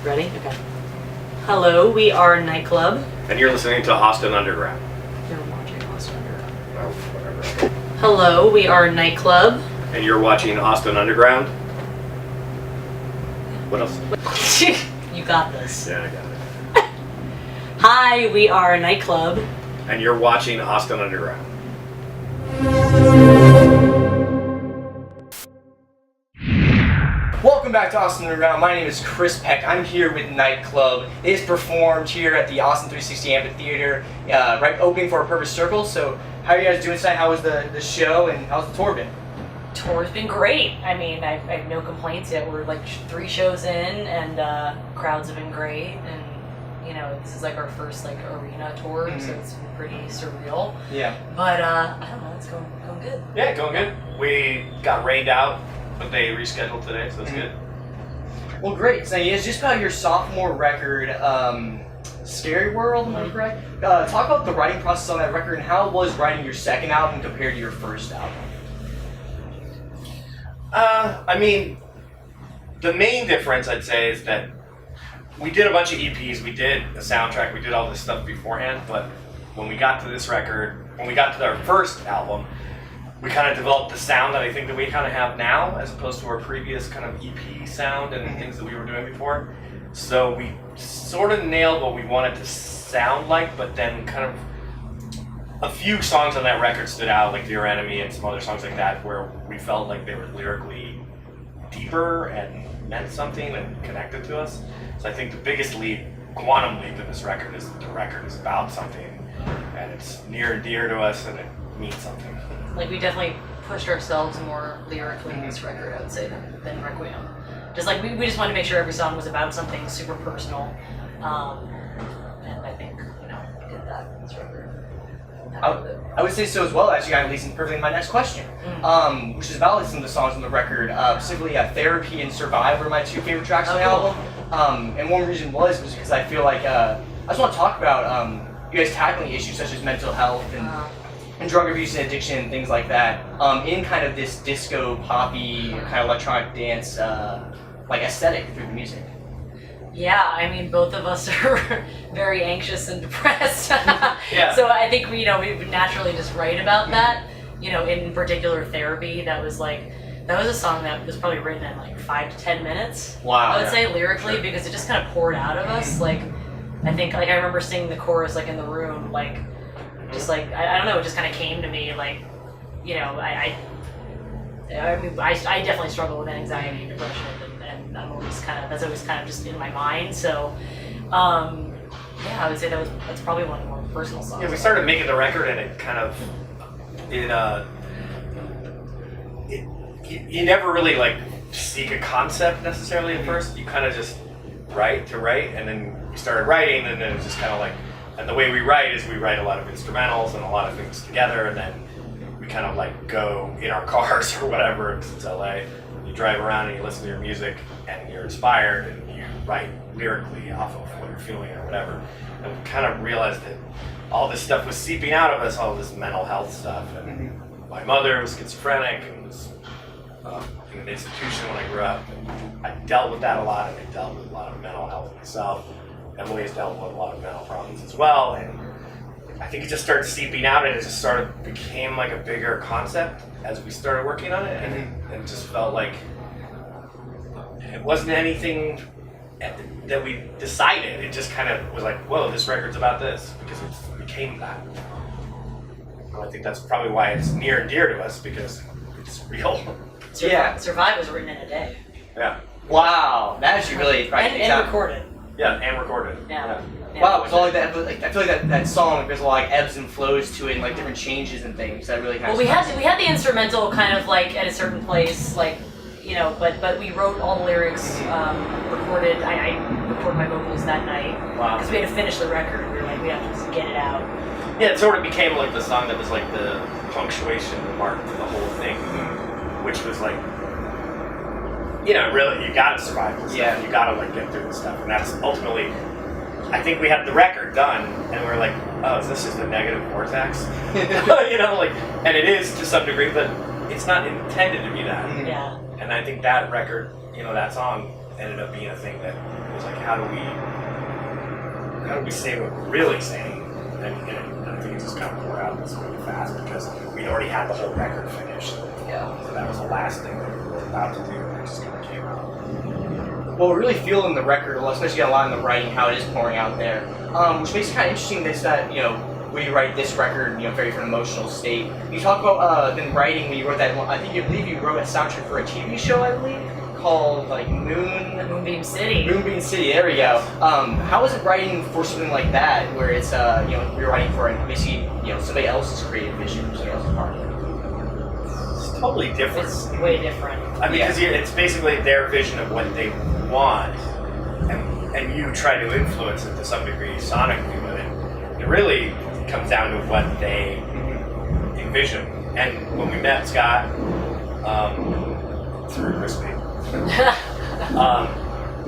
Ready? Okay. Hello, we are Nightclub. And you're listening to Austin Underground. You're watching Austin Underground. Oh, whatever. Hello, we are Nightclub. And you're watching Austin Underground? What else? You got this. Yeah, I got it. Hi, we are Nightclub. And you're watching Austin Underground. Welcome back to Austin Underground. My name is Chris Peck. I'm here with Nightclub. It is performed here at the Austin 360 Amphitheater, right opening for a Purpose Circle. So, how are you guys doing tonight? How was the show and how's the tour been? Tour's been great. I mean, I have no complaints yet. We're like 3 shows in, and crowds have been great. And you know, this is like our first like arena tour, so it's been pretty surreal. Yeah. But I don't know, it's going good. Yeah, going good. We got rained out, but they rescheduled today, so it's good. Well, great. So, it's just about your sophomore record, Scary World, am I correct? Talk about the writing process on that record and how was writing your second album compared to your first album? I mean, the main difference I'd say is that we did a bunch of EPs, we did a soundtrack, we did all this stuff beforehand, but when we got to this record, when we got to our first album, we kind of developed the sound that I think that we kind of have now, as opposed to our previous kind of EP sound and things that we were doing before. So we sort of nailed what we wanted to sound like, but then kind of a few songs on that record stood out, like Dear Enemy and some other songs like that, where we felt like they were lyrically deeper and meant something and connected to us. So I think the biggest leap, quantum leap in this record is that the record is about something and it's near and dear to us and it means something. Like, we definitely pushed ourselves more lyrically in this record, I would say, than Requiem. Just like, we just wanted to make sure every song was about something super personal. And I think, you know, we did that in this record. I would say so as well. Actually, that leads perfectly my next question, which is about some of the songs on the record. Specifically, Therapy and Survive were my 2 favorite tracks on the album. And one reason was because I feel like I just want to talk about you guys tackling issues such as mental health and drug abuse and addiction and things like that in kind of this disco, poppy, kind of electronic dance like aesthetic through the music. Yeah, I mean, both of us are very anxious and depressed. Yeah. So I think we would naturally just write about that. You know, in particular, Therapy, that was a song that was probably written in like 5 to 10 minutes. Wow. I would say lyrically, because it just kind of poured out of us. Like, I think, like, I remember singing the chorus like in the room, like, just like, I don't know, it just kind of came to me, like, you know, I mean, I definitely struggle with anxiety and depression, and I'm always that's always kind of just in my mind. So, yeah, I would say that's probably one of the more personal songs. Yeah, we started making the record and it kind of, you never really like seek a concept necessarily at first. You kind of just write to write, and then we started writing, and then it's just kind of like, and the way we write is we write a lot of instrumentals and a lot of things together, and then we kind of like go in our cars or whatever, because it's LA, you drive around and you listen to your music and you're inspired and you write lyrically off of what you're feeling or whatever. And we kind of realized that all this stuff was seeping out of us, all this mental health stuff. And my mother was schizophrenic and was in an institution when I grew up. And I dealt with that a lot, and I dealt with a lot of mental health myself. Emily's dealt with a lot of mental problems as well. And I think it just started seeping out, and it just sort of became like a bigger concept as we started working on it, and it just felt like it wasn't anything that we decided. It just kind of was like, whoa, this record's about this, because it became that. And I think that's probably why it's near and dear to us, because it's real. Survive was written in a day. Yeah. Wow, that actually really and recorded. Yeah, and recorded. Yeah. Wow, it's all like that. Like, I feel like that song, there's a lot of ebbs and flows to it, and like different changes and things. That really kind of. Well, we had the instrumental kind of like at a certain place, like, you know, but we wrote all the lyrics, recorded. I recorded my vocals that night. Wow. Because we had to finish the record. We were like, we have to just get it out. Yeah, it sort of became like the song that was like the punctuation mark to the whole thing, which was like, you know, really, you gotta survive this stuff. You gotta like get through this stuff, and that's ultimately. I think we had the record done, and we were like, oh, is this just a negative vortex? You know, like, and it is to some degree, but it's not intended to be that. Yeah. And I think that record, you know, that song ended up being a thing that It was like, how do we say what we're really saying? And I think it just kind of poured out this really fast because we'd already had the whole record finished. Yeah. So that was the last thing that we were about to do, and it just kind of came out. Well, we really feel in the record, especially a lot in the writing, how it is pouring out there. Which makes it kind of interesting is that, when you write this record, very different emotional state. You talk about then writing when you wrote that, I believe you wrote a soundtrack for a TV show, I believe, called like Moonbeam City. Moonbeam City, there we go. How is it writing for something like that, where it's, you're writing for basically, somebody else's creative vision, somebody else's part? It's totally different. It's way different. I mean, because it's basically their vision of what they want, and you try to influence it to some degree sonically, but it really comes down to what they envision. And when we met Scott, through Chris Peck,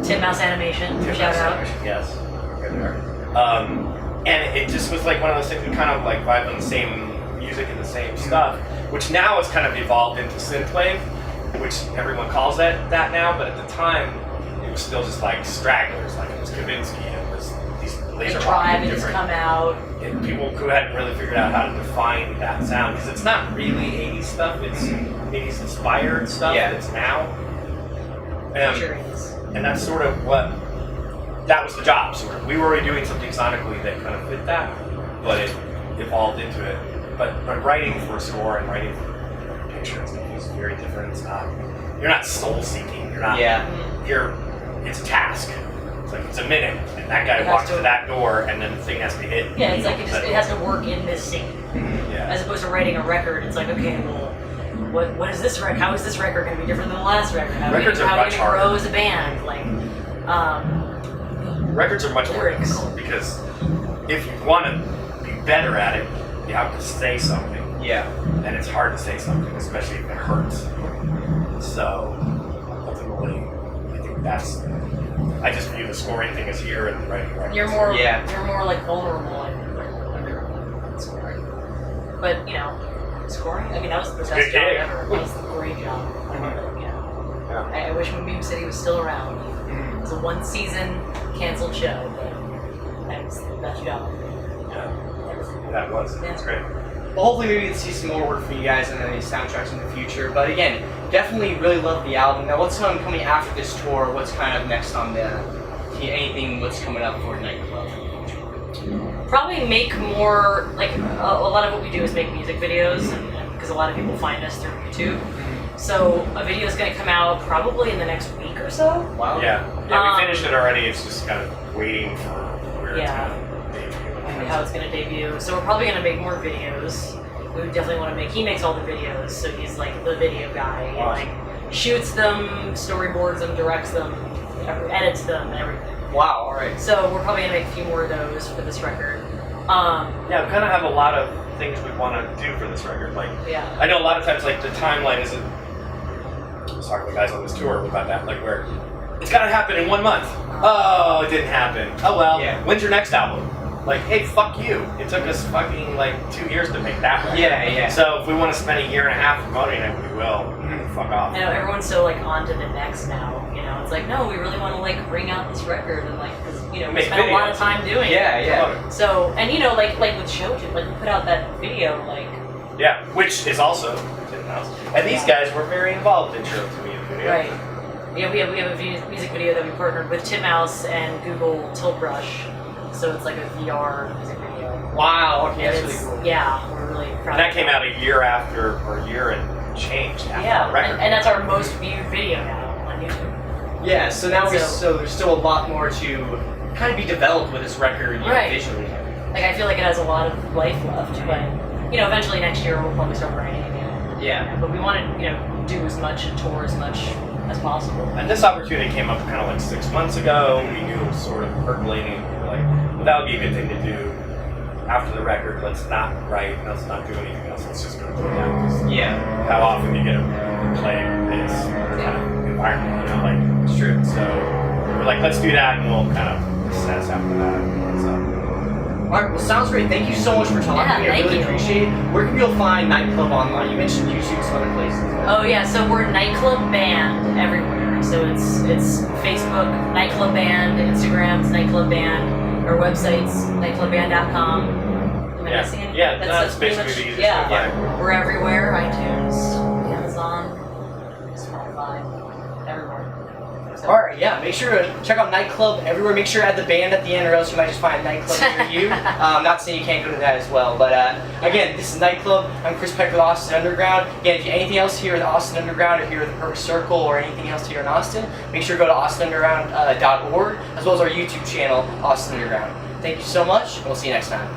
Titmouse Animation, Tim shout out. Animation, yes, good there. And it just was like one of those things we kind of like vibe on the same music and the same stuff, which now has kind of evolved into synthwave, which everyone calls that now, but at the time it was still just like stragglers, like it was Kavinsky, and it was these laser Tribe has different. come out. And people who hadn't really figured out how to define that sound, because it's not really 80s stuff, it's 80s inspired stuff that's now. Sure is. And that's sort of that was the job, sort of. We were already doing something sonically that kind of fit that, but it evolved into it. But writing for a score and writing for pictures is very different. It's not, you're not soul seeking, you're not, it's a task. It's like, it's a minute, and that guy walks to that door, and then the thing has to hit. Yeah, it's like it has to work in this scene. Yeah. As opposed to writing a record, it's like, okay, well, what is this record? How is this record going to be different than the last record? How are we going to grow as a band? Records are much more difficult because if you want to be better at it, you have to say something. Yeah. And it's hard to say something, especially if it hurts. So, ultimately, I think I just view the scoring thing as here and writing records. You're more like vulnerable in scoring. But, scoring, I mean, that was the best job ever. That was a great job. I wish Moonbeam City was still around. It was a one season canceled show, but that was the best job. Yeah, that was. That's great. Well, hopefully maybe we can see some more work for you guys and any soundtracks in the future. But again, definitely really love the album. Now, what's coming after this tour? What's kind of next on what's coming up for Nightclub? Probably make more, like, a lot of what we do is make music videos, because a lot of people find us through YouTube. So a video is going to come out probably in the next week or so. Wow. Yeah, we finished it already. It's just kind of waiting for where it's going to debut. How it's going to debut. So we're probably going to make more videos. We would definitely want to he makes all the videos, so he's like the video guy. He like shoots them, storyboards them, directs them, edits them, and everything. Wow, alright. So we're probably going to make a few more of those for this record. We kind of have a lot of things we want to do for this record. Like, I know a lot of times, like, the timeline isn't. I was talking to the guys on this tour about that, like, where it's got to happen in 1 month. Oh, it didn't happen. Oh well. Yeah. When's your next album? Like, hey, fuck you. It took us fucking like 2 years to make that record. Yeah. So if we want to spend a year and a half promoting it, we will. Fuck off. I know everyone's so like on to the next now. It's like, no, we really want to like bring out this record and like, because we spent a lot of time doing it. Yeah. So like with Showtube, like we put out that video like. Yeah, which is also Titmouse. And these guys were very involved in Showtube video. Right. Yeah, we have a music video that we partnered with Titmouse and Google Tilt Brush. So it's like a VR music video. Wow, okay, that's really cool. Yeah, we're really proud. And that came out a year after, or a year and change after the record. And that's our most viewed video now on YouTube. Yeah, so now so there's still a lot more to kind of be developed with this record, visually. Like I feel like it has a lot of life left, but eventually next year we'll probably start writing again. Yeah. But we want to do as much and tour as much as possible. And this opportunity came up kind of like 6 months ago. We knew it was sort of percolating. We were like, well, that would be a good thing to do after the record. Let's not write, let's not do anything else. Let's just go do that. How often do you get to play this kind of environment? It's true. So we're like, let's do that, and we'll kind of assess after that. Alright, well, sounds great. Thank you so much for talking to me. I really appreciate it. Where can people find Nightclub online? You mentioned YouTube, some other places. Oh, yeah, so we're Nightclub Band everywhere. everywhere. So it's Facebook, Nightclub Band, Instagram's Nightclub Band, our website's nightclubband.com. Am I missing anything? Yeah, that's pretty basically much, the easiest yeah. way to find. We're everywhere, iTunes, Amazon, Spotify, everywhere. So, Alright, yeah, make sure to check out Nightclub everywhere. Make sure to add the band at the end, or else you might just find Nightclub near you. Not saying you can't go to that as well, but again, this is Nightclub. I'm Chris Peck with Austin Underground. Again, if you anything else here with Austin Underground, or here with the Perfect Circle, or anything else here in Austin, make sure to go to austinunderground.org, as well as our YouTube channel, Austin Underground. Thank you so much, and we'll see you next time.